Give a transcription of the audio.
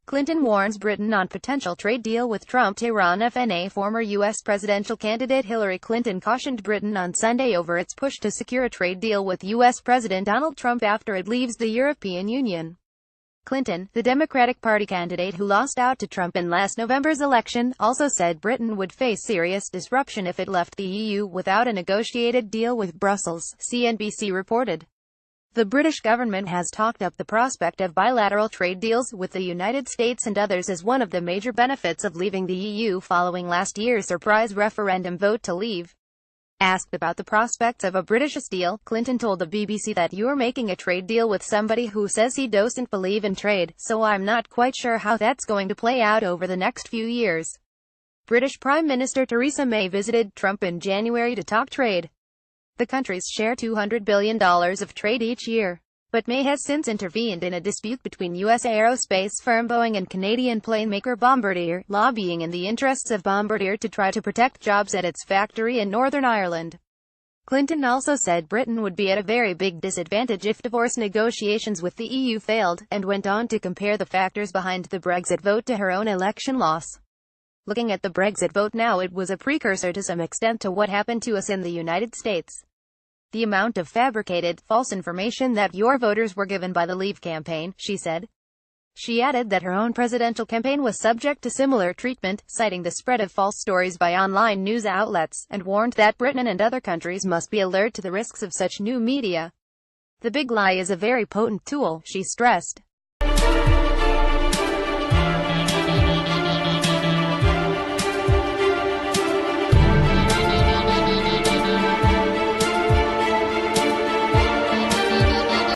Clinton warns Britain on potential trade deal with Trump. TEHRAN FNA Former U.S. presidential candidate Hillary Clinton cautioned Britain on Sunday over its push to secure a trade deal with U.S. President Donald Trump after it leaves the European Union. Clinton, the Democratic Party candidate who lost out to Trump in last November's election, also said Britain would face serious disruption if it left the EU without a negotiated deal with Brussels, CNBC reported. The British government has talked up the prospect of bilateral trade deals with the United States and others as one of the major benefits of leaving the EU following last year's surprise referendum vote to leave. Asked about the prospects of a British deal, Clinton told the BBC that "You're making a trade deal with somebody who says he doesn't believe in trade, so I'm not quite sure how that's going to play out over the next few years." British Prime Minister Theresa May visited Trump in January to talk trade. The countries share $200 billion of trade each year. But May has since intervened in a dispute between U.S. aerospace firm Boeing and Canadian plane maker Bombardier, lobbying in the interests of Bombardier to try to protect jobs at its factory in Northern Ireland. Clinton also said Britain would be at a very big disadvantage if divorce negotiations with the EU failed, and went on to compare the factors behind the Brexit vote to her own election loss. "Looking at the Brexit vote now, it was a precursor to some extent to what happened to us in the United States. The amount of fabricated, false information that your voters were given by the Leave campaign," she said. She added that her own presidential campaign was subject to similar treatment, citing the spread of false stories by online news outlets, and warned that Britain and other countries must be alert to the risks of such new media. "The big lie is a very potent tool," she stressed.